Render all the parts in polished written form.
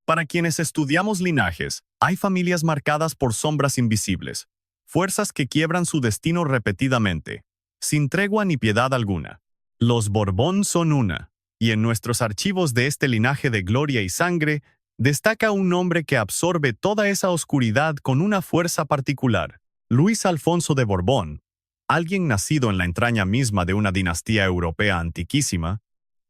Para quienes estudiamos linajes, hay familias marcadas por sombras invisibles, fuerzas que quiebran su destino repetidamente, sin tregua ni piedad alguna. Los Borbón son una, y en nuestros archivos de este linaje de gloria y sangre, destaca un nombre que absorbe toda esa oscuridad con una fuerza particular: Luis Alfonso de Borbón, alguien nacido en la entraña misma de una dinastía europea antiquísima,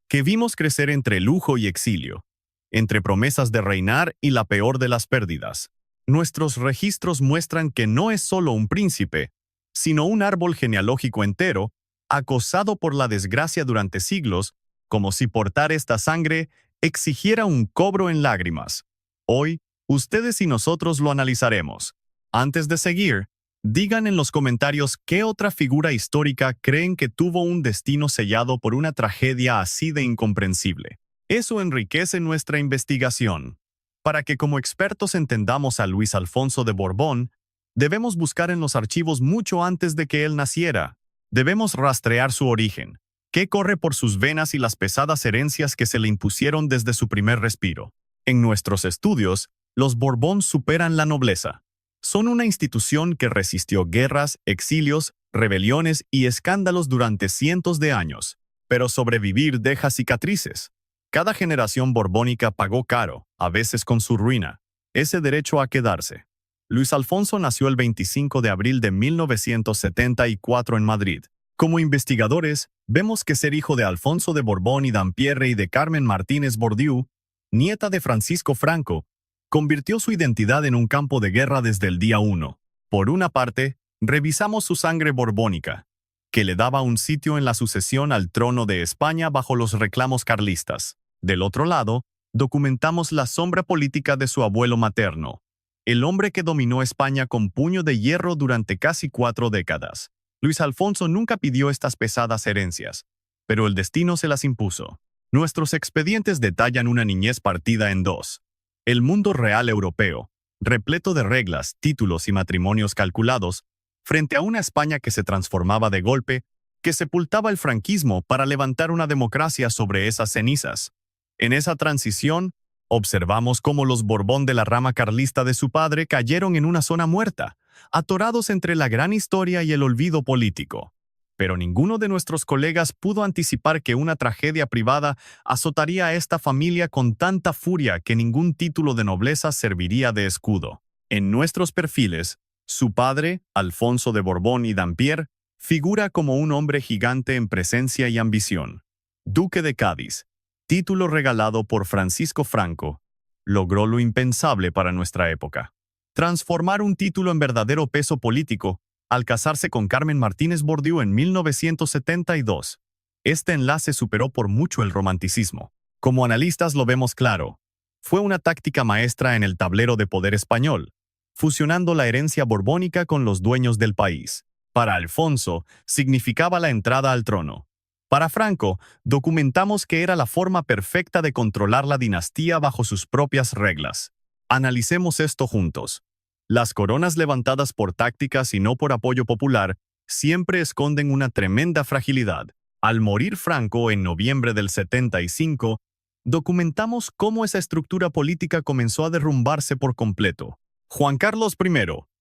que vimos crecer entre lujo y exilio, entre promesas de reinar y la peor de las pérdidas. Nuestros registros muestran que no es solo un príncipe, sino un árbol genealógico entero, acosado por la desgracia durante siglos, como si portar esta sangre exigiera un cobro en lágrimas. Hoy, ustedes y nosotros lo analizaremos. Antes de seguir, digan en los comentarios qué otra figura histórica creen que tuvo un destino sellado por una tragedia así de incomprensible. Eso enriquece nuestra investigación. Para que como expertos entendamos a Luis Alfonso de Borbón, debemos buscar en los archivos mucho antes de que él naciera. Debemos rastrear su origen, qué corre por sus venas y las pesadas herencias que se le impusieron desde su primer respiro. En nuestros estudios, los Borbón superan la nobleza. Son una institución que resistió guerras, exilios, rebeliones y escándalos durante cientos de años. Pero sobrevivir deja cicatrices. Cada generación borbónica pagó caro, a veces con su ruina, ese derecho a quedarse. Luis Alfonso nació el 25 de abril de 1974 en Madrid. Como investigadores, vemos que ser hijo de Alfonso de Borbón y Dampierre y de Carmen Martínez Bordiú, nieta de Francisco Franco, convirtió su identidad en un campo de guerra desde el día 1. Por una parte, revisamos su sangre borbónica, que le daba un sitio en la sucesión al trono de España bajo los reclamos carlistas. Del otro lado, documentamos la sombra política de su abuelo materno, el hombre que dominó España con puño de hierro durante casi 4 décadas. Luis Alfonso nunca pidió estas pesadas herencias, pero el destino se las impuso. Nuestros expedientes detallan una niñez partida en dos: el mundo real europeo, repleto de reglas, títulos y matrimonios calculados, frente a una España que se transformaba de golpe, que sepultaba el franquismo para levantar una democracia sobre esas cenizas. En esa transición, observamos cómo los Borbón de la rama carlista de su padre cayeron en una zona muerta, atorados entre la gran historia y el olvido político. Pero ninguno de nuestros colegas pudo anticipar que una tragedia privada azotaría a esta familia con tanta furia que ningún título de nobleza serviría de escudo. En nuestros perfiles, su padre, Alfonso de Borbón y Dampierre, figura como un hombre gigante en presencia y ambición. Duque de Cádiz, título regalado por Francisco Franco, logró lo impensable para nuestra época: transformar un título en verdadero peso político al casarse con Carmen Martínez Bordiú en 1972. Este enlace superó por mucho el romanticismo. Como analistas lo vemos claro. Fue una táctica maestra en el tablero de poder español, fusionando la herencia borbónica con los dueños del país. Para Alfonso, significaba la entrada al trono. Para Franco, documentamos que era la forma perfecta de controlar la dinastía bajo sus propias reglas. Analicemos esto juntos. Las coronas levantadas por tácticas y no por apoyo popular siempre esconden una tremenda fragilidad. Al morir Franco en noviembre del 75, documentamos cómo esa estructura política comenzó a derrumbarse por completo. Juan Carlos I,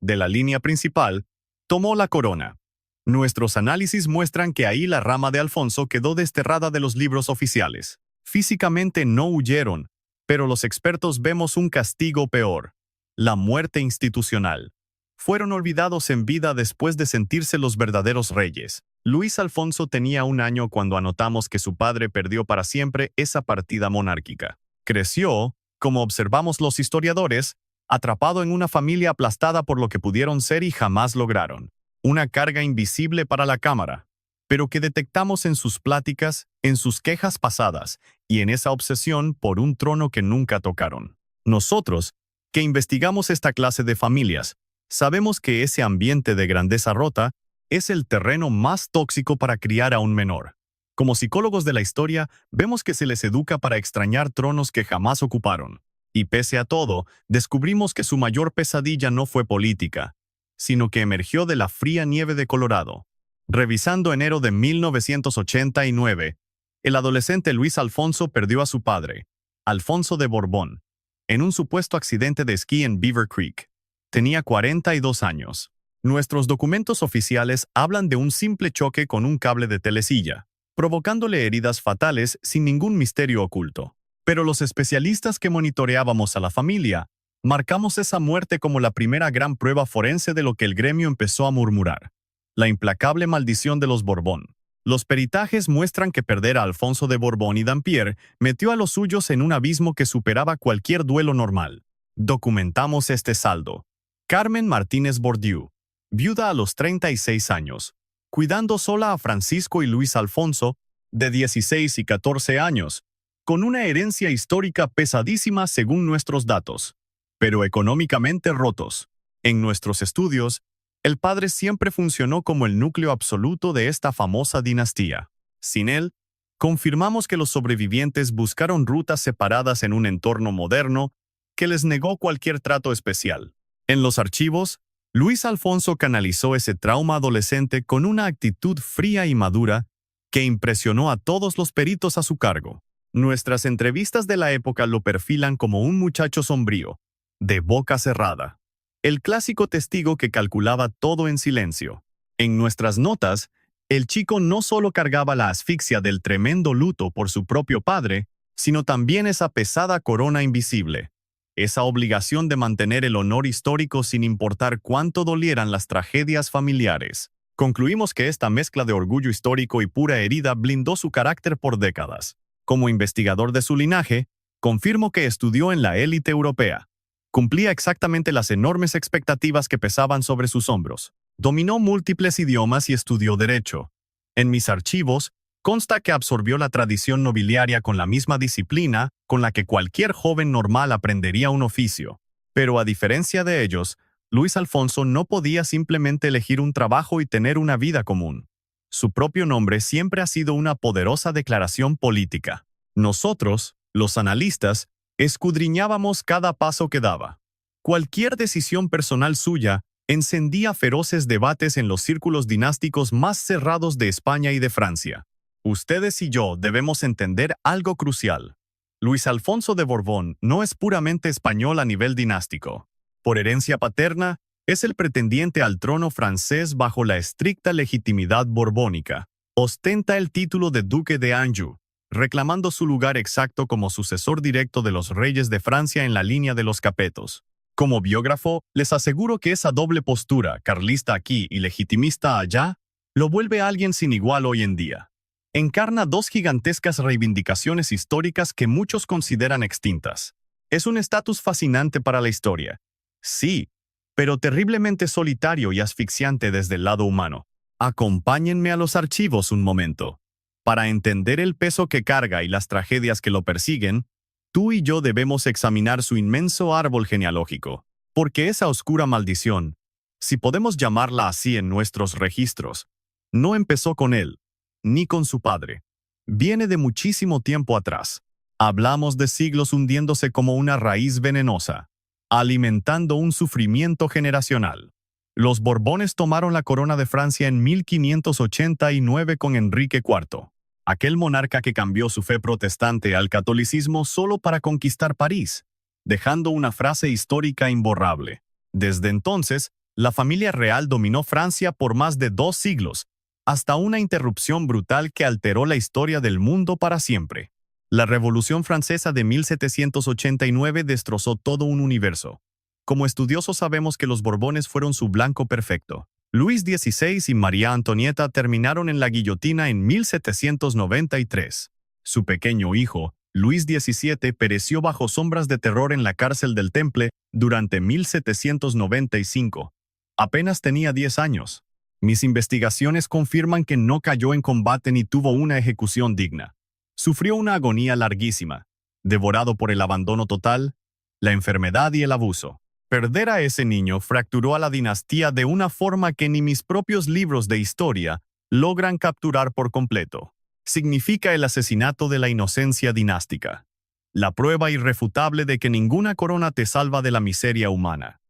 de la línea principal, tomó la corona. Nuestros análisis muestran que ahí la rama de Alfonso quedó desterrada de los libros oficiales. Físicamente no huyeron, pero los expertos vemos un castigo peor: la muerte institucional. Fueron olvidados en vida después de sentirse los verdaderos reyes. Luis Alfonso tenía 1 año cuando anotamos que su padre perdió para siempre esa partida monárquica. Creció, como observamos los historiadores, atrapado en una familia aplastada por lo que pudieron ser y jamás lograron. Una carga invisible para la cámara, pero que detectamos en sus pláticas, en sus quejas pasadas y en esa obsesión por un trono que nunca tocaron. Nosotros, que investigamos esta clase de familias, sabemos que ese ambiente de grandeza rota es el terreno más tóxico para criar a un menor. Como psicólogos de la historia, vemos que se les educa para extrañar tronos que jamás ocuparon. Y pese a todo, descubrimos que su mayor pesadilla no fue política, sino que emergió de la fría nieve de Colorado. Revisando enero de 1989, el adolescente Luis Alfonso perdió a su padre, Alfonso de Borbón, en un supuesto accidente de esquí en Beaver Creek. Tenía 42 años. Nuestros documentos oficiales hablan de un simple choque con un cable de telesilla, provocándole heridas fatales sin ningún misterio oculto. Pero los especialistas que monitoreábamos a la familia, marcamos esa muerte como la primera gran prueba forense de lo que el gremio empezó a murmurar: la implacable maldición de los Borbón. Los peritajes muestran que perder a Alfonso de Borbón y Dampierre metió a los suyos en un abismo que superaba cualquier duelo normal. Documentamos este saldo. Carmen Martínez Bordiú, viuda a los 36 años, cuidando sola a Francisco y Luis Alfonso, de 16 y 14 años, con una herencia histórica pesadísima según nuestros datos, pero económicamente rotos. En nuestros estudios, el padre siempre funcionó como el núcleo absoluto de esta famosa dinastía. Sin él, confirmamos que los sobrevivientes buscaron rutas separadas en un entorno moderno que les negó cualquier trato especial. En los archivos, Luis Alfonso canalizó ese trauma adolescente con una actitud fría y madura que impresionó a todos los peritos a su cargo. Nuestras entrevistas de la época lo perfilan como un muchacho sombrío, de boca cerrada, el clásico testigo que calculaba todo en silencio. En nuestras notas, el chico no solo cargaba la asfixia del tremendo luto por su propio padre, sino también esa pesada corona invisible, esa obligación de mantener el honor histórico sin importar cuánto dolieran las tragedias familiares. Concluimos que esta mezcla de orgullo histórico y pura herida blindó su carácter por décadas. Como investigador de su linaje, confirmo que estudió en la élite europea. Cumplía exactamente las enormes expectativas que pesaban sobre sus hombros. Dominó múltiples idiomas y estudió derecho. En mis archivos, consta que absorbió la tradición nobiliaria con la misma disciplina con la que cualquier joven normal aprendería un oficio. Pero a diferencia de ellos, Luis Alfonso no podía simplemente elegir un trabajo y tener una vida común. Su propio nombre siempre ha sido una poderosa declaración política. Nosotros, los analistas, escudriñábamos cada paso que daba. Cualquier decisión personal suya encendía feroces debates en los círculos dinásticos más cerrados de España y de Francia. Ustedes y yo debemos entender algo crucial. Luis Alfonso de Borbón no es puramente español a nivel dinástico. Por herencia paterna, es el pretendiente al trono francés bajo la estricta legitimidad borbónica. Ostenta el título de Duque de Anjou, reclamando su lugar exacto como sucesor directo de los reyes de Francia en la línea de los Capetos. Como biógrafo, les aseguro que esa doble postura, carlista aquí y legitimista allá, lo vuelve a alguien sin igual hoy en día. Encarna dos gigantescas reivindicaciones históricas que muchos consideran extintas. Es un estatus fascinante para la historia. Sí, pero terriblemente solitario y asfixiante desde el lado humano. Acompáñenme a los archivos un momento. Para entender el peso que carga y las tragedias que lo persiguen, tú y yo debemos examinar su inmenso árbol genealógico, porque esa oscura maldición, si podemos llamarla así en nuestros registros, no empezó con él, ni con su padre. Viene de muchísimo tiempo atrás. Hablamos de siglos hundiéndose como una raíz venenosa, alimentando un sufrimiento generacional. Los Borbones tomaron la corona de Francia en 1589 con Enrique IV, aquel monarca que cambió su fe protestante al catolicismo solo para conquistar París, dejando una frase histórica imborrable. Desde entonces, la familia real dominó Francia por más de 2 siglos, hasta una interrupción brutal que alteró la historia del mundo para siempre. La Revolución Francesa de 1789 destrozó todo un universo. Como estudiosos sabemos que los Borbones fueron su blanco perfecto. Luis XVI y María Antonieta terminaron en la guillotina en 1793. Su pequeño hijo, Luis XVII, pereció bajo sombras de terror en la cárcel del Temple durante 1795. Apenas tenía 10 años. Mis investigaciones confirman que no cayó en combate ni tuvo una ejecución digna. Sufrió una agonía larguísima, devorado por el abandono total, la enfermedad y el abuso. Perder a ese niño fracturó a la dinastía de una forma que ni mis propios libros de historia logran capturar por completo. Significa el asesinato de la inocencia dinástica, la prueba irrefutable de que ninguna corona te salva de la miseria humana.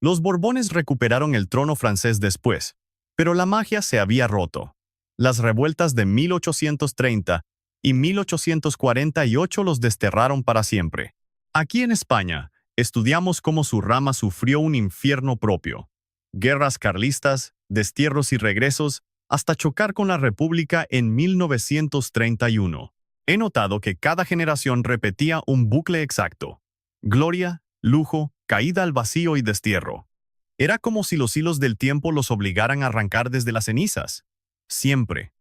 Los Borbones recuperaron el trono francés después, pero la magia se había roto. Las revueltas de 1830 y 1848 los desterraron para siempre. Aquí en España, estudiamos cómo su rama sufrió un infierno propio. Guerras carlistas, destierros y regresos, hasta chocar con la República en 1931. He notado que cada generación repetía un bucle exacto. Gloria, lujo, caída al vacío y destierro. Era como si los hilos del tiempo los obligaran a arrancar desde las cenizas. Siempre.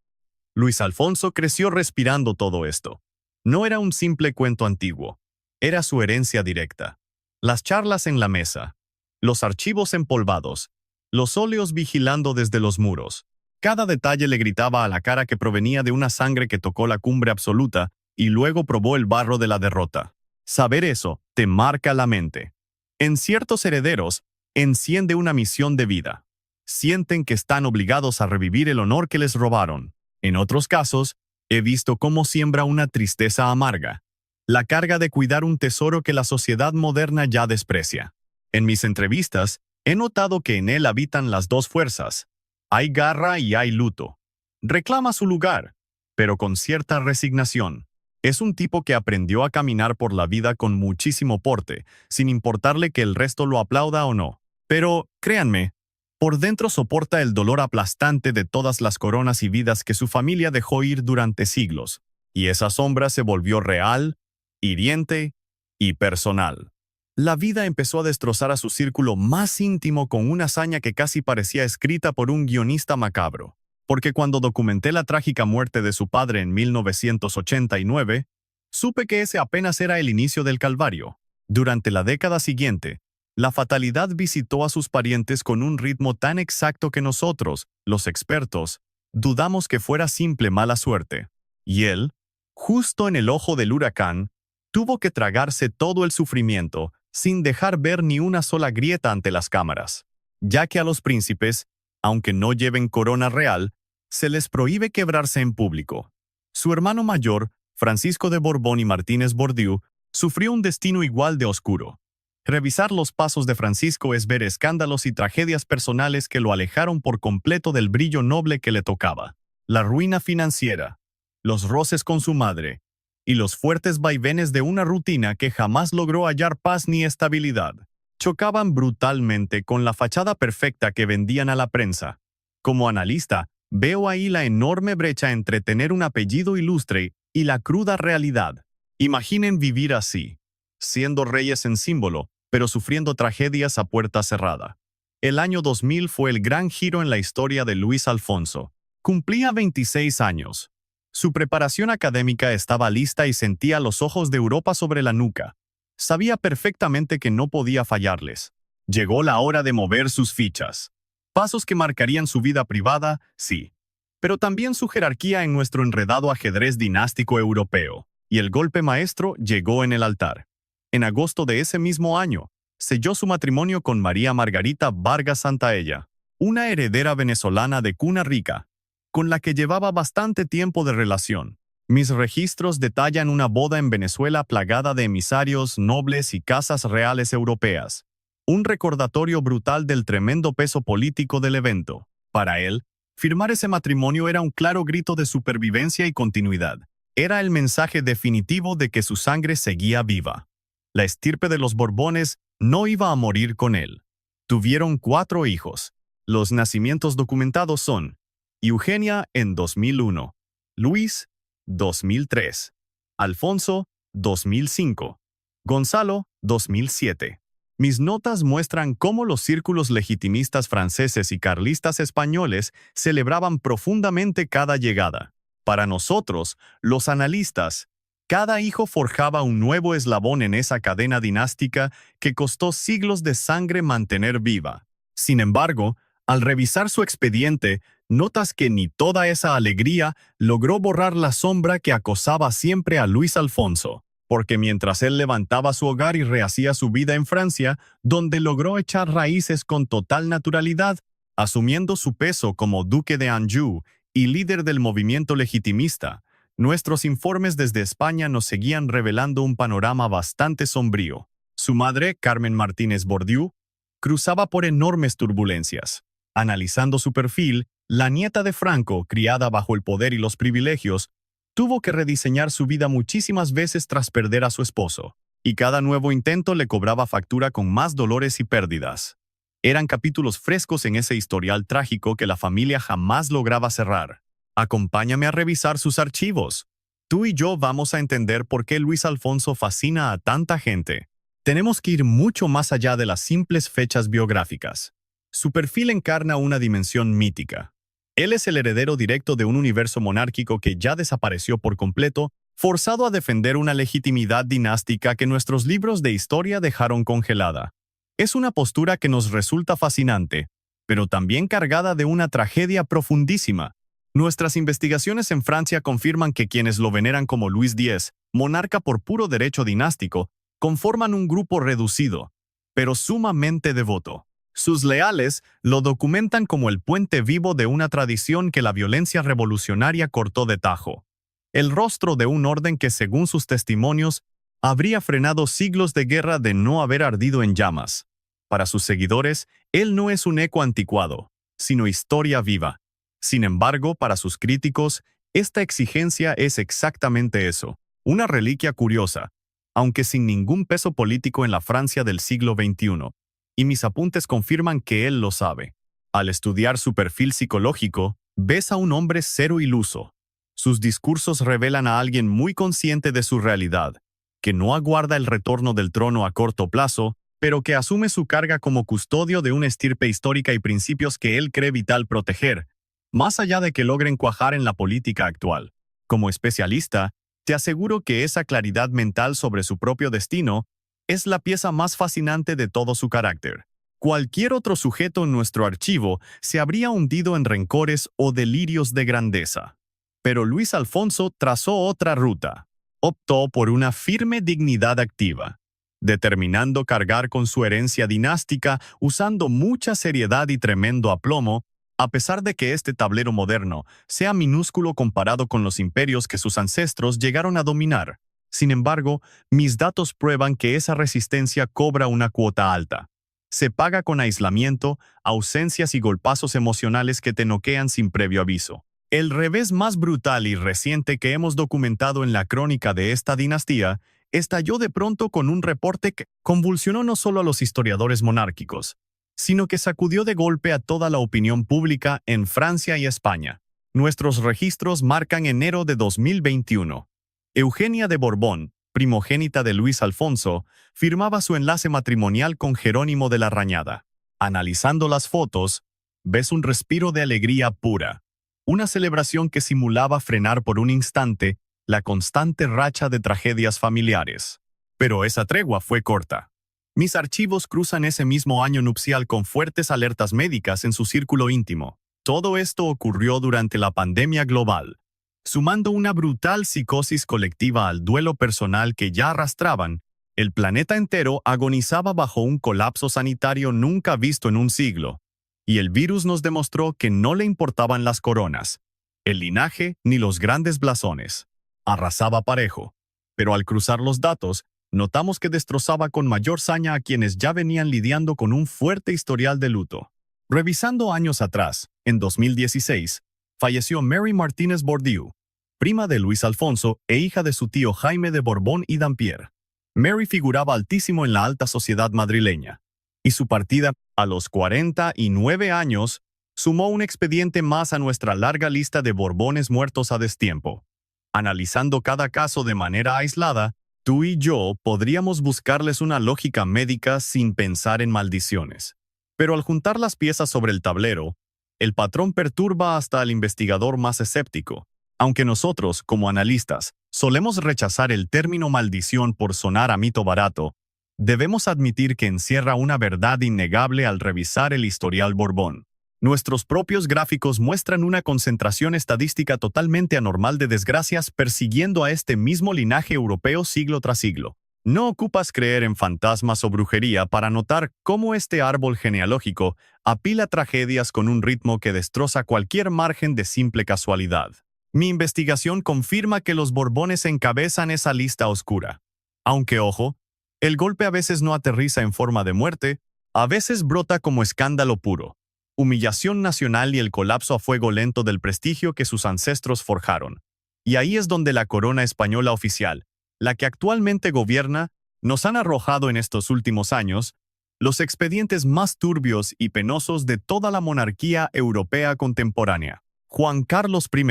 Luis Alfonso creció respirando todo esto. No era un simple cuento antiguo. Era su herencia directa. Las charlas en la mesa, los archivos empolvados, los óleos vigilando desde los muros. Cada detalle le gritaba a la cara que provenía de una sangre que tocó la cumbre absoluta y luego probó el barro de la derrota. Saber eso te marca la mente. En ciertos herederos, enciende una misión de vida. Sienten que están obligados a revivir el honor que les robaron. En otros casos, he visto cómo siembra una tristeza amarga. La carga de cuidar un tesoro que la sociedad moderna ya desprecia. En mis entrevistas, he notado que en él habitan las dos fuerzas. Hay garra y hay luto. Reclama su lugar, pero con cierta resignación. Es un tipo que aprendió a caminar por la vida con muchísimo porte, sin importarle que el resto lo aplauda o no. Pero, créanme, por dentro soporta el dolor aplastante de todas las coronas y vidas que su familia dejó ir durante siglos. Y esa sombra se volvió real, hiriente y personal. La vida empezó a destrozar a su círculo más íntimo con una hazaña que casi parecía escrita por un guionista macabro. Porque cuando documenté la trágica muerte de su padre en 1989, supe que ese apenas era el inicio del calvario. Durante la década siguiente, la fatalidad visitó a sus parientes con un ritmo tan exacto que nosotros, los expertos, dudamos que fuera simple mala suerte. Y él, justo en el ojo del huracán, tuvo que tragarse todo el sufrimiento, sin dejar ver ni una sola grieta ante las cámaras. Ya que a los príncipes, aunque no lleven corona real, se les prohíbe quebrarse en público. Su hermano mayor, Francisco de Borbón y Martínez Bordiú, sufrió un destino igual de oscuro. Revisar los pasos de Francisco es ver escándalos y tragedias personales que lo alejaron por completo del brillo noble que le tocaba. La ruina financiera, los roces con su madre, y los fuertes vaivenes de una rutina que jamás logró hallar paz ni estabilidad, chocaban brutalmente con la fachada perfecta que vendían a la prensa. Como analista, veo ahí la enorme brecha entre tener un apellido ilustre y la cruda realidad. Imaginen vivir así, siendo reyes en símbolo, pero sufriendo tragedias a puerta cerrada. El año 2000 fue el gran giro en la historia de Luis Alfonso. Cumplía 26 años. Su preparación académica estaba lista y sentía los ojos de Europa sobre la nuca. Sabía perfectamente que no podía fallarles. Llegó la hora de mover sus fichas. Pasos que marcarían su vida privada, sí, pero también su jerarquía en nuestro enredado ajedrez dinástico europeo. Y el golpe maestro llegó en el altar. En agosto de ese mismo año, selló su matrimonio con María Margarita Vargas Santaella, una heredera venezolana de cuna rica, con la que llevaba bastante tiempo de relación. Mis registros detallan una boda en Venezuela plagada de emisarios, nobles y casas reales europeas. Un recordatorio brutal del tremendo peso político del evento. Para él, firmar ese matrimonio era un claro grito de supervivencia y continuidad. Era el mensaje definitivo de que su sangre seguía viva. La estirpe de los Borbones no iba a morir con él. Tuvieron 4 hijos. Los nacimientos documentados son Eugenia en 2001, Luis, 2003, Alfonso, 2005, Gonzalo, 2007. Mis notas muestran cómo los círculos legitimistas franceses y carlistas españoles celebraban profundamente cada llegada. Para nosotros, los analistas, cada hijo forjaba un nuevo eslabón en esa cadena dinástica que costó siglos de sangre mantener viva. Sin embargo, al revisar su expediente, notas que ni toda esa alegría logró borrar la sombra que acosaba siempre a Luis Alfonso, porque mientras él levantaba su hogar y rehacía su vida en Francia, donde logró echar raíces con total naturalidad, asumiendo su peso como duque de Anjou y líder del movimiento legitimista, nuestros informes desde España nos seguían revelando un panorama bastante sombrío. Su madre, Carmen Martínez Bordiú, cruzaba por enormes turbulencias. Analizando su perfil, la nieta de Franco, criada bajo el poder y los privilegios, tuvo que rediseñar su vida muchísimas veces tras perder a su esposo. y cada nuevo intento le cobraba factura con más dolores y pérdidas. Eran capítulos frescos en ese historial trágico que la familia jamás lograba cerrar. Acompáñame a revisar sus archivos. Tú y yo vamos a entender por qué Luis Alfonso fascina a tanta gente. Tenemos que ir mucho más allá de las simples fechas biográficas. Su perfil encarna una dimensión mítica. Él es el heredero directo de un universo monárquico que ya desapareció por completo, forzado a defender una legitimidad dinástica que nuestros libros de historia dejaron congelada. Es una postura que nos resulta fascinante, pero también cargada de una tragedia profundísima. Nuestras investigaciones en Francia confirman que quienes lo veneran como Luis X, monarca por puro derecho dinástico, conforman un grupo reducido, pero sumamente devoto. Sus leales lo documentan como el puente vivo de una tradición que la violencia revolucionaria cortó de tajo. El rostro de un orden que, según sus testimonios, habría frenado siglos de guerra de no haber ardido en llamas. Para sus seguidores, él no es un eco anticuado, sino historia viva. Sin embargo, para sus críticos, esta exigencia es exactamente eso, una reliquia curiosa, aunque sin ningún peso político en la Francia del siglo XXI. Y mis apuntes confirman que él lo sabe. Al estudiar su perfil psicológico, ves a un hombre cero iluso. Sus discursos revelan a alguien muy consciente de su realidad, que no aguarda el retorno del trono a corto plazo, pero que asume su carga como custodio de una estirpe histórica y principios que él cree vital proteger, más allá de que logren cuajar en la política actual. Como especialista, te aseguro que esa claridad mental sobre su propio destino es la pieza más fascinante de todo su carácter. Cualquier otro sujeto en nuestro archivo se habría hundido en rencores o delirios de grandeza. Pero Luis Alfonso trazó otra ruta. Optó por una firme dignidad activa, determinando cargar con su herencia dinástica usando mucha seriedad y tremendo aplomo, a pesar de que este tablero moderno sea minúsculo comparado con los imperios que sus ancestros llegaron a dominar. Sin embargo, mis datos prueban que esa resistencia cobra una cuota alta. Se paga con aislamiento, ausencias y golpazos emocionales que te noquean sin previo aviso. El revés más brutal y reciente que hemos documentado en la crónica de esta dinastía estalló de pronto con un reporte que convulsionó no solo a los historiadores monárquicos, sino que sacudió de golpe a toda la opinión pública en Francia y España. Nuestros registros marcan enero de 2021. Eugenia de Borbón, primogénita de Luis Alfonso, firmaba su enlace matrimonial con Jerónimo de la Rañada. Analizando las fotos, ves un respiro de alegría pura, una celebración que simulaba frenar por un instante la constante racha de tragedias familiares. Pero esa tregua fue corta. Mis archivos cruzan ese mismo año nupcial con fuertes alertas médicas en su círculo íntimo. Todo esto ocurrió durante la pandemia global, sumando una brutal psicosis colectiva al duelo personal que ya arrastraban. El planeta entero agonizaba bajo un colapso sanitario nunca visto en un siglo, y el virus nos demostró que no le importaban las coronas, el linaje ni los grandes blasones. Arrasaba parejo, pero al cruzar los datos, notamos que destrozaba con mayor saña a quienes ya venían lidiando con un fuerte historial de luto. Revisando años atrás, en 2016, falleció Mary Martínez Bourdieu, prima de Luis Alfonso e hija de su tío Jaime de Borbón y Dampierre. Mary figuraba altísimo en la alta sociedad madrileña, y su partida, a los 49 años, sumó un expediente más a nuestra larga lista de Borbones muertos a destiempo. Analizando cada caso de manera aislada, tú y yo podríamos buscarles una lógica médica sin pensar en maldiciones. Pero al juntar las piezas sobre el tablero, el patrón perturba hasta al investigador más escéptico. Aunque nosotros, como analistas, solemos rechazar el término maldición por sonar a mito barato, debemos admitir que encierra una verdad innegable al revisar el historial Borbón. Nuestros propios gráficos muestran una concentración estadística totalmente anormal de desgracias persiguiendo a este mismo linaje europeo siglo tras siglo. No ocupas creer en fantasmas o brujería para notar cómo este árbol genealógico apila tragedias con un ritmo que destroza cualquier margen de simple casualidad. Mi investigación confirma que los Borbones encabezan esa lista oscura. Aunque, ojo, el golpe a veces no aterriza en forma de muerte, a veces brota como escándalo puro, humillación nacional y el colapso a fuego lento del prestigio que sus ancestros forjaron. Y ahí es donde la corona española oficial, la que actualmente gobierna, nos han arrojado en estos últimos años los expedientes más turbios y penosos de toda la monarquía europea contemporánea. Juan Carlos I,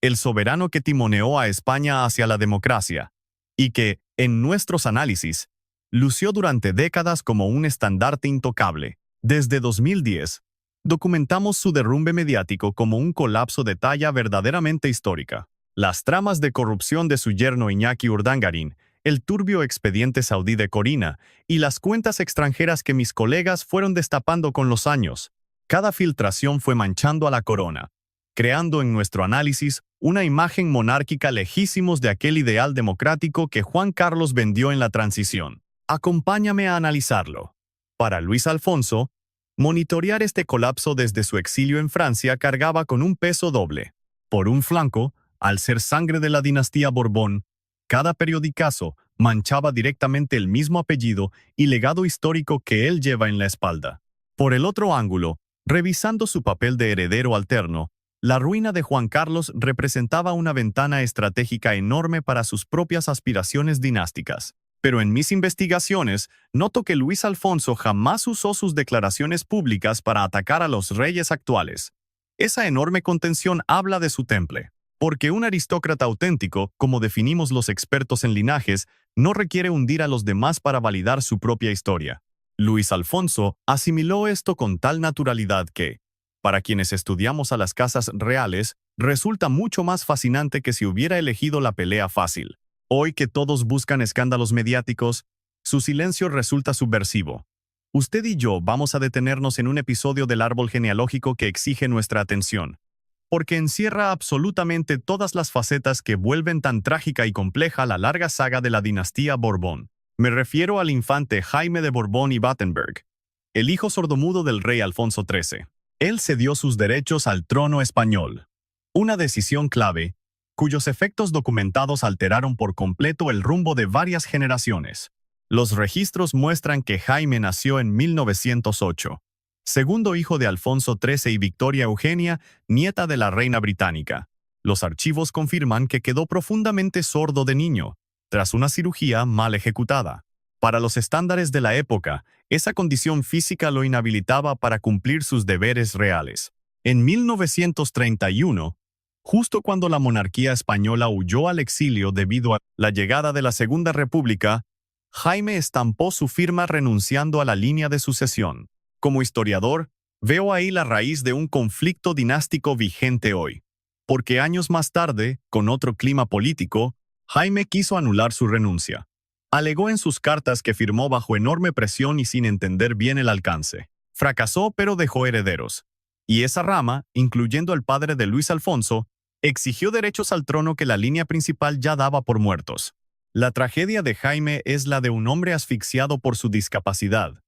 el soberano que timoneó a España hacia la democracia, y que, en nuestros análisis, lució durante décadas como un estandarte intocable. Desde 2010, documentamos su derrumbe mediático como un colapso de talla verdaderamente histórica. Las tramas de corrupción de su yerno Iñaki Urdangarín, el turbio expediente saudí de Corina y las cuentas extranjeras que mis colegas fueron destapando con los años. Cada filtración fue manchando a la corona, creando en nuestro análisis una imagen monárquica lejísimos de aquel ideal democrático que Juan Carlos vendió en la transición. Acompáñame a analizarlo. Para Luis Alfonso, monitorear este colapso desde su exilio en Francia cargaba con un peso doble. Por un flanco, al ser sangre de la dinastía Borbón, cada periodicazo manchaba directamente el mismo apellido y legado histórico que él lleva en la espalda. Por el otro ángulo, revisando su papel de heredero alterno, la ruina de Juan Carlos representaba una ventana estratégica enorme para sus propias aspiraciones dinásticas. Pero en mis investigaciones, noto que Luis Alfonso jamás usó sus declaraciones públicas para atacar a los reyes actuales. Esa enorme contención habla de su temple. Porque un aristócrata auténtico, como definimos los expertos en linajes, no requiere hundir a los demás para validar su propia historia. Luis Alfonso asimiló esto con tal naturalidad que, para quienes estudiamos a las casas reales, resulta mucho más fascinante que si hubiera elegido la pelea fácil. Hoy que todos buscan escándalos mediáticos, su silencio resulta subversivo. Usted y yo vamos a detenernos en un episodio del árbol genealógico que exige nuestra atención, porque encierra absolutamente todas las facetas que vuelven tan trágica y compleja la larga saga de la dinastía Borbón. Me refiero al infante Jaime de Borbón y Battenberg, el hijo sordomudo del rey Alfonso XIII. Él cedió sus derechos al trono español. Una decisión clave, cuyos efectos documentados alteraron por completo el rumbo de varias generaciones. Los registros muestran que Jaime nació en 1908, segundo hijo de Alfonso XIII y Victoria Eugenia, nieta de la reina británica. Los archivos confirman que quedó profundamente sordo de niño, tras una cirugía mal ejecutada. Para los estándares de la época, esa condición física lo inhabilitaba para cumplir sus deberes reales. En 1931, justo cuando la monarquía española huyó al exilio debido a la llegada de la Segunda República, Jaime estampó su firma renunciando a la línea de sucesión. Como historiador, veo ahí la raíz de un conflicto dinástico vigente hoy. Porque años más tarde, con otro clima político, Jaime quiso anular su renuncia. Alegó en sus cartas que firmó bajo enorme presión y sin entender bien el alcance. Fracasó, pero dejó herederos. Y esa rama, incluyendo el padre de Luis Alfonso, exigió derechos al trono que la línea principal ya daba por muertos. La tragedia de Jaime es la de un hombre asfixiado por su discapacidad,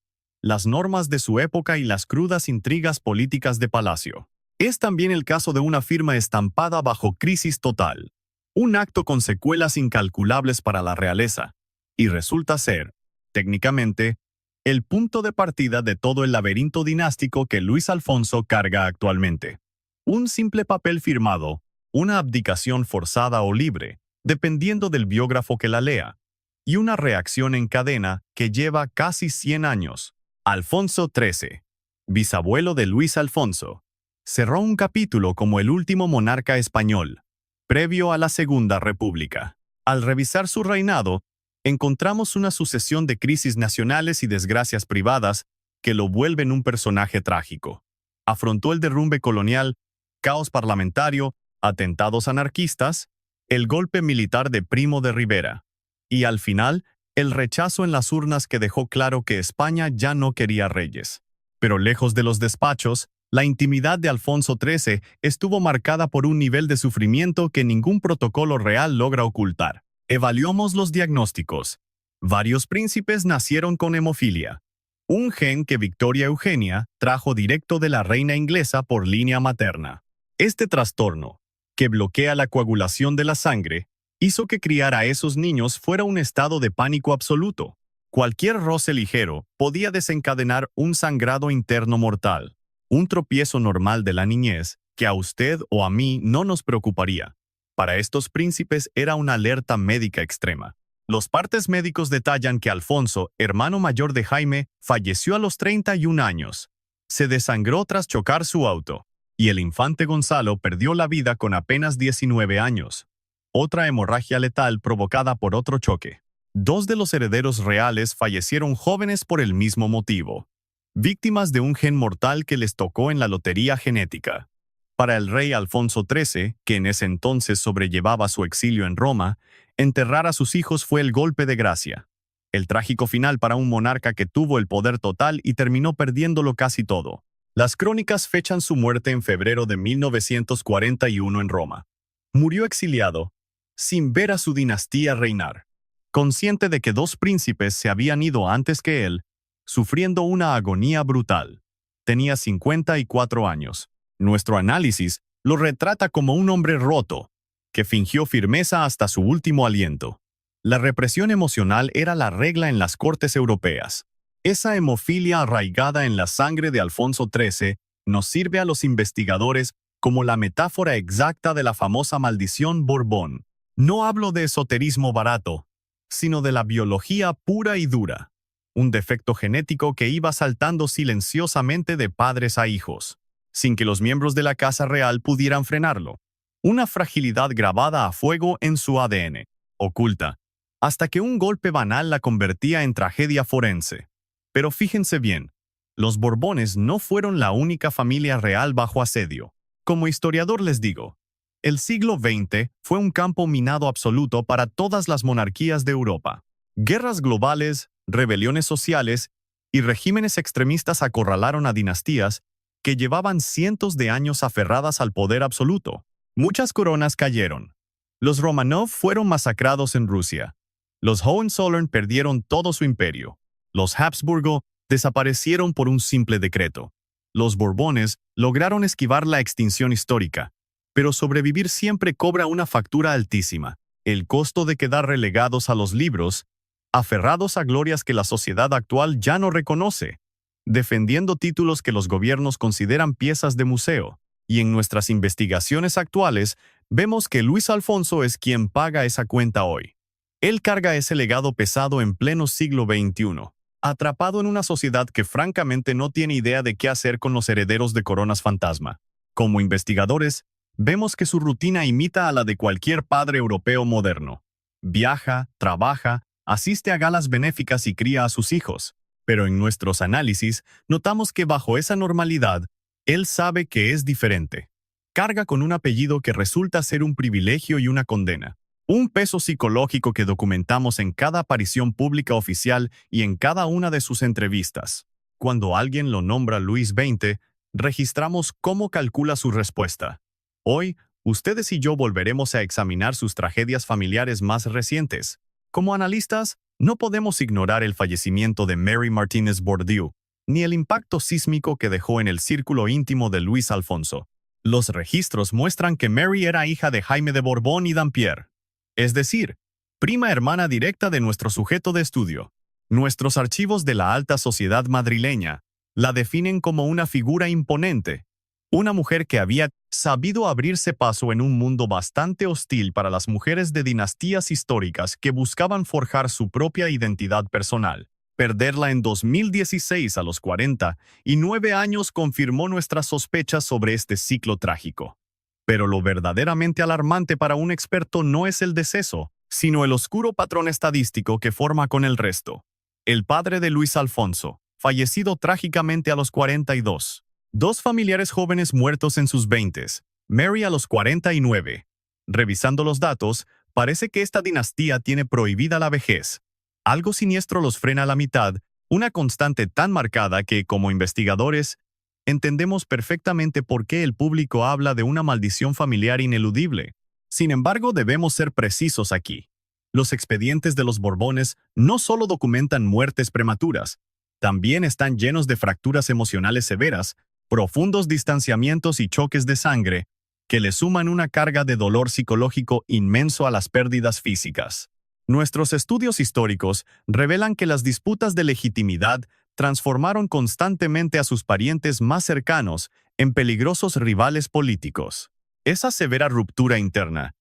las normas de su época y las crudas intrigas políticas de palacio. Es también el caso de una firma estampada bajo crisis total, un acto con secuelas incalculables para la realeza, y resulta ser, técnicamente, el punto de partida de todo el laberinto dinástico que Luis Alfonso carga actualmente. Un simple papel firmado, una abdicación forzada o libre, dependiendo del biógrafo que la lea, y una reacción en cadena que lleva casi 100 años. Alfonso XIII, bisabuelo de Luis Alfonso, cerró un capítulo como el último monarca español, previo a la Segunda República. Al revisar su reinado, encontramos una sucesión de crisis nacionales y desgracias privadas que lo vuelven un personaje trágico. Afrontó el derrumbe colonial, caos parlamentario, atentados anarquistas, el golpe militar de Primo de Rivera, y al final, el rechazo en las urnas que dejó claro que España ya no quería reyes. Pero lejos de los despachos, la intimidad de Alfonso XIII estuvo marcada por un nivel de sufrimiento que ningún protocolo real logra ocultar. Evaluamos los diagnósticos. Varios príncipes nacieron con hemofilia, un gen que Victoria Eugenia trajo directo de la reina inglesa por línea materna. Este trastorno, que bloquea la coagulación de la sangre, hizo que criar a esos niños fuera un estado de pánico absoluto. Cualquier roce ligero podía desencadenar un sangrado interno mortal, un tropiezo normal de la niñez que a usted o a mí no nos preocuparía. Para estos príncipes era una alerta médica extrema. Los partes médicos detallan que Alfonso, hermano mayor de Jaime, falleció a los 31 años. Se desangró tras chocar su auto, y el infante Gonzalo perdió la vida con apenas 19 años. Otra hemorragia letal provocada por otro choque. Dos de los herederos reales fallecieron jóvenes por el mismo motivo, víctimas de un gen mortal que les tocó en la lotería genética. Para el rey Alfonso XIII, que en ese entonces sobrellevaba su exilio en Roma, enterrar a sus hijos fue el golpe de gracia. El trágico final para un monarca que tuvo el poder total y terminó perdiéndolo casi todo. Las crónicas fechan su muerte en febrero de 1941 en Roma. Murió exiliado, sin ver a su dinastía reinar. Consciente de que dos príncipes se habían ido antes que él, sufriendo una agonía brutal. Tenía 54 años. Nuestro análisis lo retrata como un hombre roto, que fingió firmeza hasta su último aliento. La represión emocional era la regla en las cortes europeas. Esa hemofilia arraigada en la sangre de Alfonso XIII nos sirve a los investigadores como la metáfora exacta de la famosa maldición Borbón. No hablo de esoterismo barato, sino de la biología pura y dura. Un defecto genético que iba saltando silenciosamente de padres a hijos, sin que los miembros de la Casa Real pudieran frenarlo. Una fragilidad grabada a fuego en su ADN, oculta, hasta que un golpe banal la convertía en tragedia forense. Pero fíjense bien, los Borbones no fueron la única familia real bajo asedio. Como historiador les digo, el siglo XX fue un campo minado absoluto para todas las monarquías de Europa. Guerras globales, rebeliones sociales y regímenes extremistas acorralaron a dinastías que llevaban cientos de años aferradas al poder absoluto. Muchas coronas cayeron. Los Romanov fueron masacrados en Rusia. Los Hohenzollern perdieron todo su imperio. Los Habsburgo desaparecieron por un simple decreto. Los Borbones lograron esquivar la extinción histórica, pero sobrevivir siempre cobra una factura altísima, el costo de quedar relegados a los libros, aferrados a glorias que la sociedad actual ya no reconoce, defendiendo títulos que los gobiernos consideran piezas de museo. Y en nuestras investigaciones actuales, vemos que Luis Alfonso es quien paga esa cuenta hoy. Él carga ese legado pesado en pleno siglo XXI, atrapado en una sociedad que francamente no tiene idea de qué hacer con los herederos de coronas fantasma. Como investigadores, vemos que su rutina imita a la de cualquier padre europeo moderno. Viaja, trabaja, asiste a galas benéficas y cría a sus hijos. Pero en nuestros análisis, notamos que bajo esa normalidad, él sabe que es diferente. Carga con un apellido que resulta ser un privilegio y una condena. Un peso psicológico que documentamos en cada aparición pública oficial y en cada una de sus entrevistas. Cuando alguien lo nombra Luis XX, registramos cómo calcula su respuesta. Hoy, ustedes y yo volveremos a examinar sus tragedias familiares más recientes. Como analistas, no podemos ignorar el fallecimiento de Mary Martínez Bourdieu, ni el impacto sísmico que dejó en el círculo íntimo de Luis Alfonso. Los registros muestran que Mary era hija de Jaime de Borbón y Dampierre, es decir, prima hermana directa de nuestro sujeto de estudio. Nuestros archivos de la alta sociedad madrileña la definen como una figura imponente, una mujer que había sabido abrirse paso en un mundo bastante hostil para las mujeres de dinastías históricas que buscaban forjar su propia identidad personal. Perderla en 2016 a los 49 años confirmó nuestras sospechas sobre este ciclo trágico. Pero lo verdaderamente alarmante para un experto no es el deceso, sino el oscuro patrón estadístico que forma con el resto. El padre de Luis Alfonso, fallecido trágicamente a los 42. Dos familiares jóvenes muertos en sus 20s, Mary a los 49. Revisando los datos, parece que esta dinastía tiene prohibida la vejez. Algo siniestro los frena a la mitad, una constante tan marcada que, como investigadores, entendemos perfectamente por qué el público habla de una maldición familiar ineludible. Sin embargo, debemos ser precisos aquí. Los expedientes de los Borbones no solo documentan muertes prematuras, también están llenos de fracturas emocionales severas, profundos distanciamientos y choques de sangre, que le suman una carga de dolor psicológico inmenso a las pérdidas físicas. Nuestros estudios históricos revelan que las disputas de legitimidad transformaron constantemente a sus parientes más cercanos en peligrosos rivales políticos. Esa severa ruptura interna,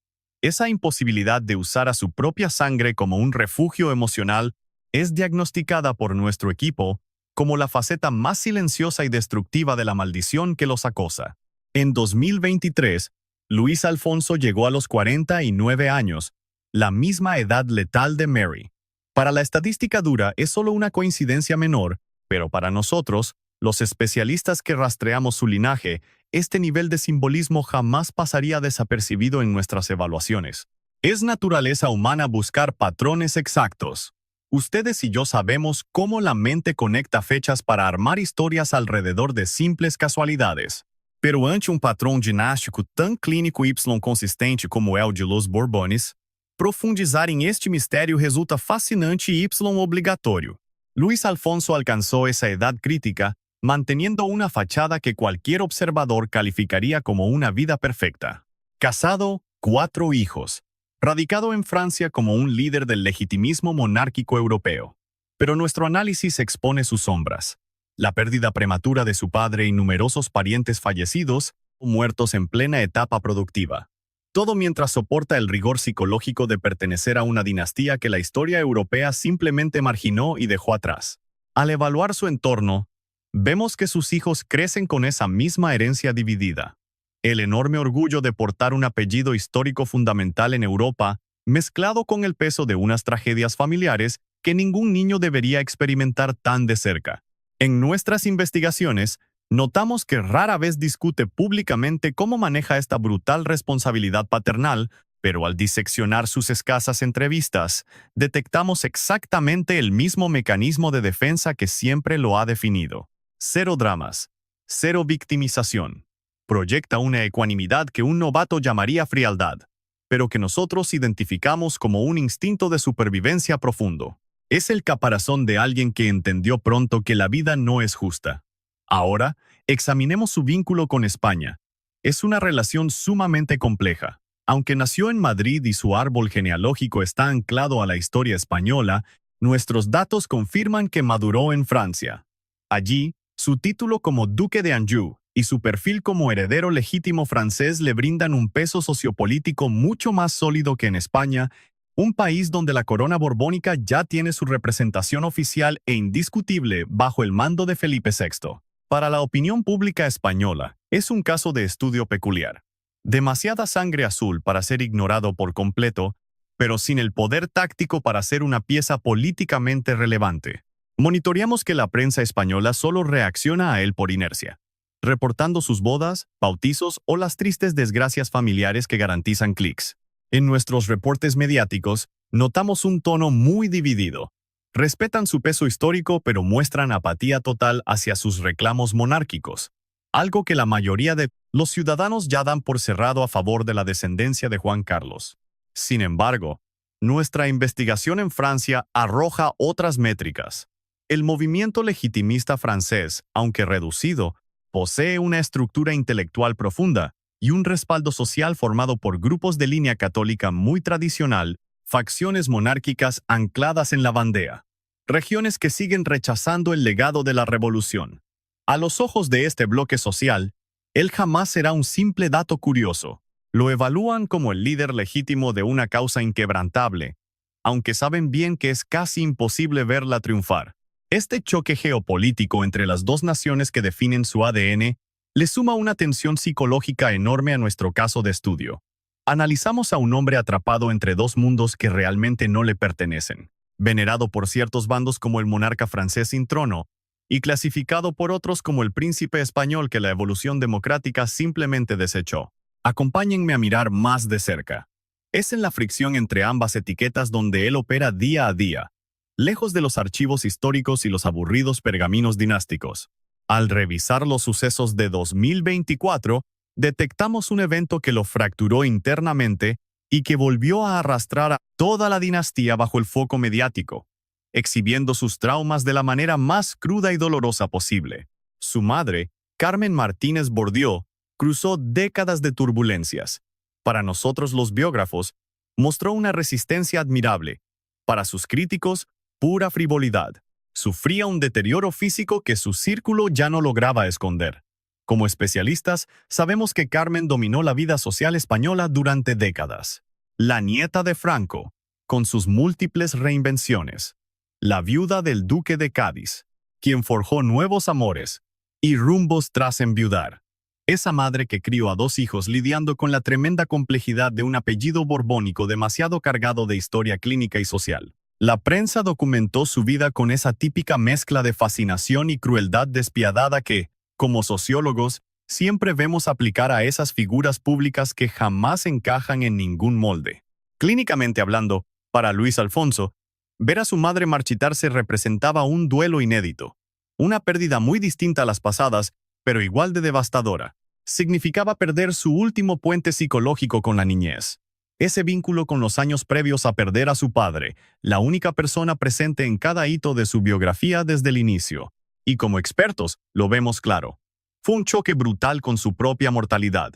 Esa imposibilidad de usar a su propia sangre como un refugio emocional es diagnosticada por nuestro equipo como la faceta más silenciosa y destructiva de la maldición que los acosa. En 2023, Luis Alfonso llegó a los 49 años, la misma edad letal de Mary. Para la estadística dura es solo una coincidencia menor, pero para nosotros, los especialistas que rastreamos su linaje, este nivel de simbolismo jamás pasaría desapercibido en nuestras evaluaciones. Es naturaleza humana buscar patrones exactos. Ustedes y yo sabemos cómo la mente conecta fechas para armar historias alrededor de simples casualidades. Pero ante um padrão dinástico tão clínico y consistente como el de los Borbones, profundizar en este misterio resulta fascinante y obligatorio. Luis Alfonso alcanzó esa edad crítica, manteniendo una fachada que cualquier observador calificaría como una vida perfecta. Casado, 4 hijos. Radicado en Francia como un líder del legitimismo monárquico europeo. Pero nuestro análisis expone sus sombras. La pérdida prematura de su padre y numerosos parientes fallecidos o muertos en plena etapa productiva. Todo mientras soporta el rigor psicológico de pertenecer a una dinastía que la historia europea simplemente marginó y dejó atrás. Al evaluar su entorno, vemos que sus hijos crecen con esa misma herencia dividida. El enorme orgullo de portar un apellido histórico fundamental en Europa, mezclado con el peso de unas tragedias familiares que ningún niño debería experimentar tan de cerca. En nuestras investigaciones, notamos que rara vez discute públicamente cómo maneja esta brutal responsabilidad paternal, pero al diseccionar sus escasas entrevistas, detectamos exactamente el mismo mecanismo de defensa que siempre lo ha definido. Cero dramas, cero victimización. Proyecta una ecuanimidad que un novato llamaría frialdad, pero que nosotros identificamos como un instinto de supervivencia profundo. Es el caparazón de alguien que entendió pronto que la vida no es justa. Ahora, examinemos su vínculo con España. Es una relación sumamente compleja. Aunque nació en Madrid y su árbol genealógico está anclado a la historia española, nuestros datos confirman que maduró en Francia. Allí, su título como Duque de Anjou y su perfil como heredero legítimo francés le brindan un peso sociopolítico mucho más sólido que en España, un país donde la corona borbónica ya tiene su representación oficial e indiscutible bajo el mando de Felipe VI. Para la opinión pública española, es un caso de estudio peculiar. Demasiada sangre azul para ser ignorado por completo, pero sin el poder táctico para ser una pieza políticamente relevante. Monitoreamos que la prensa española solo reacciona a él por inercia, reportando sus bodas, bautizos o las tristes desgracias familiares que garantizan clics. En nuestros reportes mediáticos, notamos un tono muy dividido. Respetan su peso histórico pero muestran apatía total hacia sus reclamos monárquicos, algo que la mayoría de los ciudadanos ya dan por cerrado a favor de la descendencia de Juan Carlos. Sin embargo, nuestra investigación en Francia arroja otras métricas. El movimiento legitimista francés, aunque reducido, posee una estructura intelectual profunda y un respaldo social formado por grupos de línea católica muy tradicional, facciones monárquicas ancladas en la bandera, regiones que siguen rechazando el legado de la revolución. A los ojos de este bloque social, él jamás será un simple dato curioso. Lo evalúan como el líder legítimo de una causa inquebrantable, aunque saben bien que es casi imposible verla triunfar. Este choque geopolítico entre las dos naciones que definen su ADN le suma una tensión psicológica enorme a nuestro caso de estudio. Analizamos a un hombre atrapado entre dos mundos que realmente no le pertenecen, venerado por ciertos bandos como el monarca francés sin trono, y clasificado por otros como el príncipe español que la evolución democrática simplemente desechó. Acompáñenme a mirar más de cerca. Es en la fricción entre ambas etiquetas donde él opera día a día, lejos de los archivos históricos y los aburridos pergaminos dinásticos. Al revisar los sucesos de 2024, detectamos un evento que lo fracturó internamente y que volvió a arrastrar a toda la dinastía bajo el foco mediático, exhibiendo sus traumas de la manera más cruda y dolorosa posible. Su madre, Carmen Martínez Bordiú, cruzó décadas de turbulencias. Para nosotros los biógrafos, mostró una resistencia admirable. Para sus críticos, pura frivolidad. Sufría un deterioro físico que su círculo ya no lograba esconder. Como especialistas, sabemos que Carmen dominó la vida social española durante décadas. la nieta de Franco, con sus múltiples reinvenciones, la viuda del duque de Cádiz, quien forjó nuevos amores y rumbos tras enviudar. Esa madre que crió a dos hijos lidiando con la tremenda complejidad de un apellido borbónico demasiado cargado de historia clínica y social. La prensa documentó su vida con esa típica mezcla de fascinación y crueldad despiadada que, como sociólogos, siempre vemos aplicar a esas figuras públicas que jamás encajan en ningún molde. Clínicamente hablando, para Luis Alfonso, ver a su madre marchitarse representaba un duelo inédito, una pérdida muy distinta a las pasadas, pero igual de devastadora. Significaba perder su último puente psicológico con la niñez. Ese vínculo con los años previos a perder a su padre, la única persona presente en cada hito de su biografía desde el inicio. Y como expertos, lo vemos claro. Fue un choque brutal con su propia mortalidad.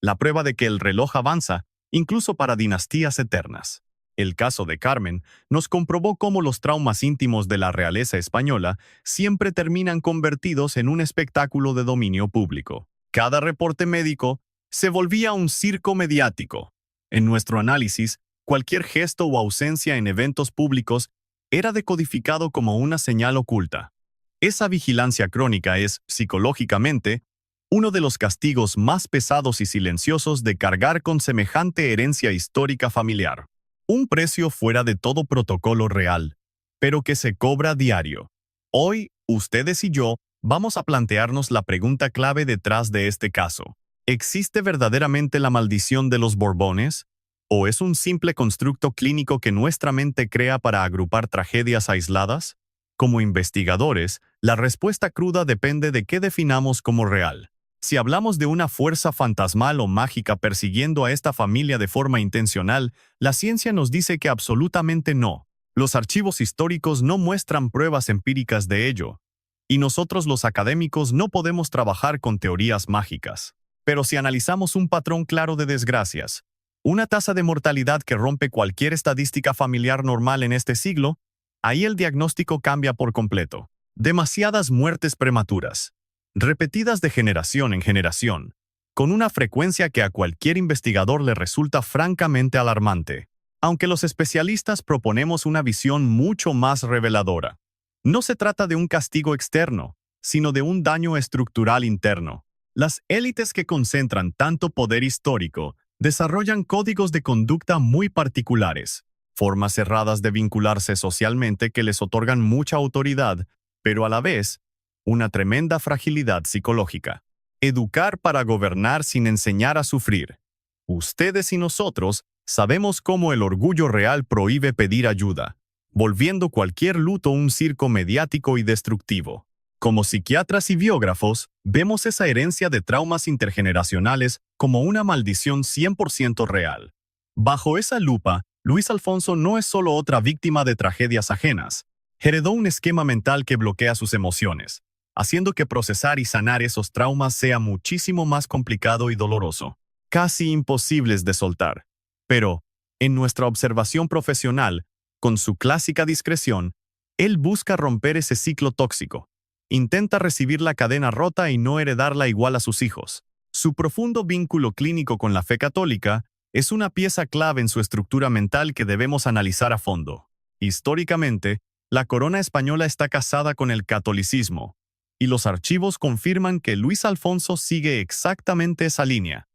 La prueba de que el reloj avanza, incluso para dinastías eternas. El caso de Carmen nos comprobó cómo los traumas íntimos de la realeza española siempre terminan convertidos en un espectáculo de dominio público. Cada reporte médico se volvía un circo mediático. En nuestro análisis, cualquier gesto o ausencia en eventos públicos era decodificado como una señal oculta. Esa vigilancia crónica es, psicológicamente, uno de los castigos más pesados y silenciosos de cargar con semejante herencia histórica familiar. Un precio fuera de todo protocolo real, pero que se cobra a diario. Hoy, ustedes y yo vamos a plantearnos la pregunta clave detrás de este caso. ¿Existe verdaderamente la maldición de los Borbones? ¿O es un simple constructo clínico que nuestra mente crea para agrupar tragedias aisladas? Como investigadores, la respuesta cruda depende de qué definamos como real. Si hablamos de una fuerza fantasmal o mágica persiguiendo a esta familia de forma intencional, la ciencia nos dice que absolutamente no. Los archivos históricos no muestran pruebas empíricas de ello. Y nosotros los académicos no podemos trabajar con teorías mágicas. Pero si analizamos un patrón claro de desgracias, una tasa de mortalidad que rompe cualquier estadística familiar normal en este siglo, ahí el diagnóstico cambia por completo. Demasiadas muertes prematuras, repetidas de generación en generación, con una frecuencia que a cualquier investigador le resulta francamente alarmante, aunque los especialistas proponemos una visión mucho más reveladora. No se trata de un castigo externo, sino de un daño estructural interno. Las élites que concentran tanto poder histórico desarrollan códigos de conducta muy particulares, formas cerradas de vincularse socialmente que les otorgan mucha autoridad, pero a la vez, una tremenda fragilidad psicológica. Educar para gobernar sin enseñar a sufrir. Ustedes y nosotros sabemos cómo el orgullo real prohíbe pedir ayuda, volviendo cualquier luto un circo mediático y destructivo. Como psiquiatras y biógrafos, vemos esa herencia de traumas intergeneracionales como una maldición 100% real. Bajo esa lupa, Luis Alfonso no es solo otra víctima de tragedias ajenas. Heredó un esquema mental que bloquea sus emociones, haciendo que procesar y sanar esos traumas sea muchísimo más complicado y doloroso, casi imposibles de soltar. Pero, en nuestra observación profesional, con su clásica discreción, él busca romper ese ciclo tóxico. Intenta recibir la cadena rota y no heredarla igual a sus hijos. Su profundo vínculo clínico con la fe católica es una pieza clave en su estructura mental que debemos analizar a fondo. Históricamente, la corona española está casada con el catolicismo, y los archivos confirman que Luis Alfonso sigue exactamente esa línea.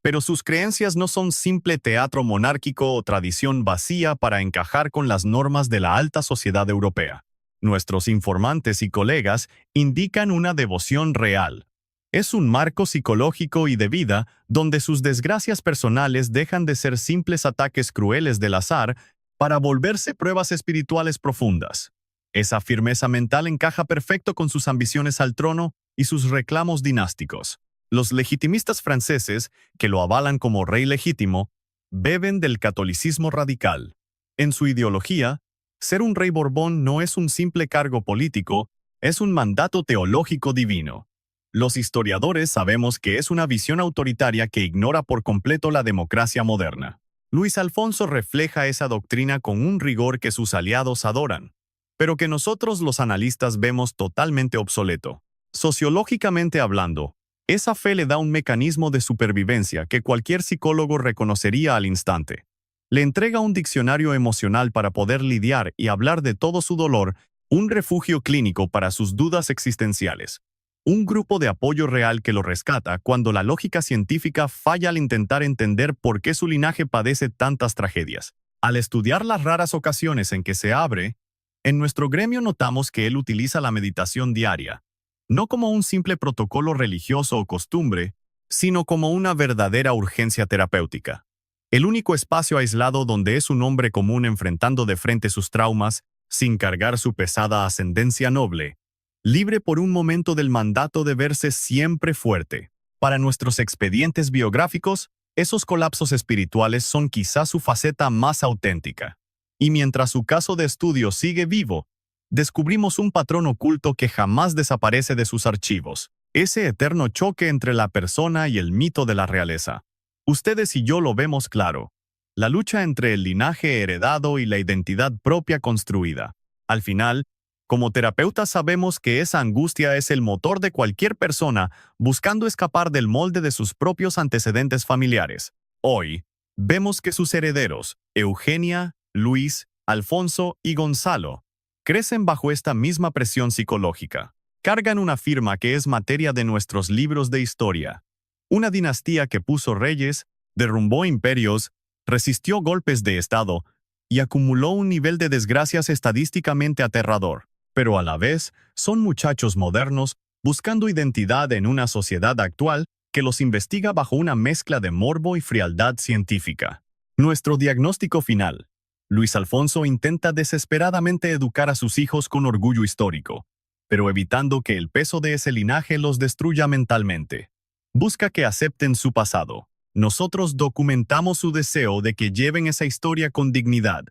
Pero sus creencias no son simple teatro monárquico o tradición vacía para encajar con las normas de la alta sociedad europea. Nuestros informantes y colegas indican una devoción real. Es un marco psicológico y de vida donde sus desgracias personales dejan de ser simples ataques crueles del azar para volverse pruebas espirituales profundas. Esa firmeza mental encaja perfecto con sus ambiciones al trono y sus reclamos dinásticos. Los legitimistas franceses, que lo avalan como rey legítimo, beben del catolicismo radical. En su ideología, ser un rey Borbón no es un simple cargo político, es un mandato teológico divino. Los historiadores sabemos que es una visión autoritaria que ignora por completo la democracia moderna. Luis Alfonso refleja esa doctrina con un rigor que sus aliados adoran, pero que nosotros los analistas vemos totalmente obsoleto. Sociológicamente hablando, esa fe le da un mecanismo de supervivencia que cualquier psicólogo reconocería al instante. Le entrega un diccionario emocional para poder lidiar y hablar de todo su dolor, un refugio clínico para sus dudas existenciales. Un grupo de apoyo real que lo rescata cuando la lógica científica falla al intentar entender por qué su linaje padece tantas tragedias. Al estudiar las raras ocasiones en que se abre, en nuestro gremio notamos que él utiliza la meditación diaria, no como un simple protocolo religioso o costumbre, sino como una verdadera urgencia terapéutica. El único espacio aislado donde es un hombre común enfrentando de frente sus traumas, sin cargar su pesada ascendencia noble, libre por un momento del mandato de verse siempre fuerte. Para nuestros expedientes biográficos, esos colapsos espirituales son quizás su faceta más auténtica. Y mientras su caso de estudio sigue vivo, descubrimos un patrón oculto que jamás desaparece de sus archivos, ese eterno choque entre la persona y el mito de la realeza. Ustedes y yo lo vemos claro, la lucha entre el linaje heredado y la identidad propia construida. Al final, como terapeutas sabemos que esa angustia es el motor de cualquier persona buscando escapar del molde de sus propios antecedentes familiares. Hoy, vemos que sus herederos, Eugenia, Luis, Alfonso y Gonzalo, crecen bajo esta misma presión psicológica. Cargan una firma que es materia de nuestros libros de historia. Una dinastía que puso reyes, derrumbó imperios, resistió golpes de Estado y acumuló un nivel de desgracias estadísticamente aterrador. Pero a la vez, son muchachos modernos buscando identidad en una sociedad actual que los investiga bajo una mezcla de morbo y frialdad científica. Nuestro diagnóstico final. Luis Alfonso intenta desesperadamente educar a sus hijos con orgullo histórico, pero evitando que el peso de ese linaje los destruya mentalmente. Busca que acepten su pasado. Nosotros documentamos su deseo de que lleven esa historia con dignidad,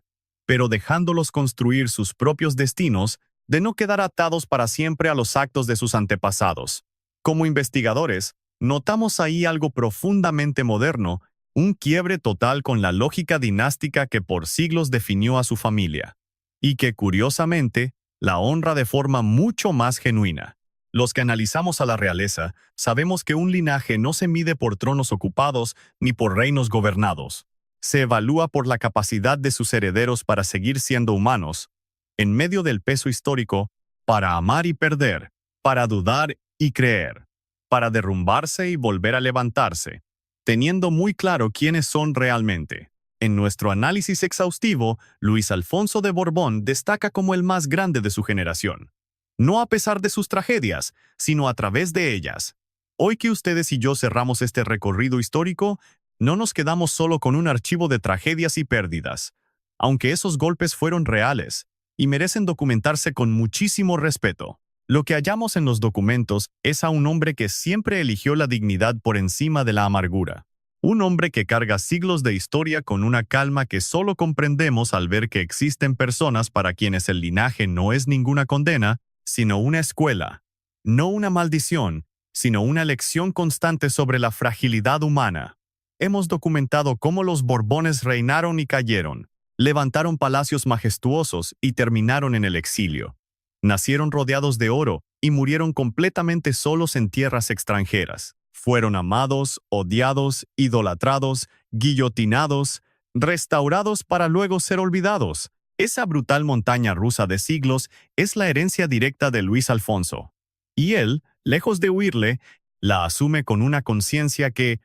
pero dejándolos construir sus propios destinos, de no quedar atados para siempre a los actos de sus antepasados. Como investigadores, notamos ahí algo profundamente moderno, un quiebre total con la lógica dinástica que por siglos definió a su familia, y que, curiosamente, la honra de forma mucho más genuina. Los que analizamos a la realeza, sabemos que un linaje no se mide por tronos ocupados ni por reinos gobernados. Se evalúa por la capacidad de sus herederos para seguir siendo humanos, en medio del peso histórico, para amar y perder, para dudar y creer, para derrumbarse y volver a levantarse, teniendo muy claro quiénes son realmente. En nuestro análisis exhaustivo, Luis Alfonso de Borbón destaca como el más grande de su generación. No a pesar de sus tragedias, sino a través de ellas. Hoy que ustedes y yo cerramos este recorrido histórico, no nos quedamos solo con un archivo de tragedias y pérdidas, aunque esos golpes fueron reales y merecen documentarse con muchísimo respeto. Lo que hallamos en los documentos es a un hombre que siempre eligió la dignidad por encima de la amargura. Un hombre que carga siglos de historia con una calma que solo comprendemos al ver que existen personas para quienes el linaje no es ninguna condena, sino una escuela. No una maldición, sino una lección constante sobre la fragilidad humana. Hemos documentado cómo los Borbones reinaron y cayeron, levantaron palacios majestuosos y terminaron en el exilio. Nacieron rodeados de oro y murieron completamente solos en tierras extranjeras. Fueron amados, odiados, idolatrados, guillotinados, restaurados para luego ser olvidados. Esa brutal montaña rusa de siglos es la herencia directa de Luis Alfonso. Y él, lejos de huirle, la asume con una conciencia que,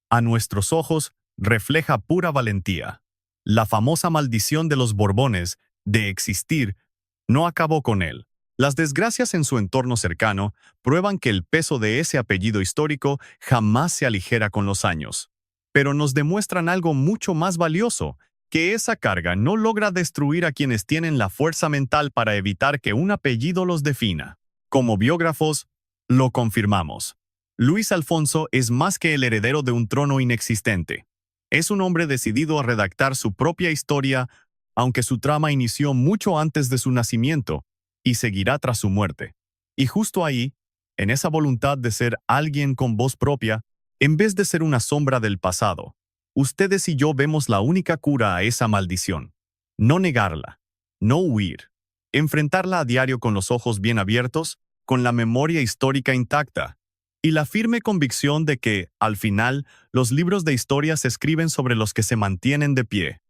a nuestros ojos, refleja pura valentía. La famosa maldición de los Borbones, de existir, no acabó con él. Las desgracias en su entorno cercano prueban que el peso de ese apellido histórico jamás se aligera con los años. Pero nos demuestran algo mucho más valioso, que esa carga no logra destruir a quienes tienen la fuerza mental para evitar que un apellido los defina. Como biógrafos, lo confirmamos. Luis Alfonso es más que el heredero de un trono inexistente. Es un hombre decidido a redactar su propia historia, aunque su trama inició mucho antes de su nacimiento, y seguirá tras su muerte. Y justo ahí, en esa voluntad de ser alguien con voz propia, en vez de ser una sombra del pasado, ustedes y yo vemos la única cura a esa maldición. No negarla, no huir, enfrentarla a diario con los ojos bien abiertos, con la memoria histórica intacta, y la firme convicción de que, al final, los libros de historia se escriben sobre los que se mantienen de pie.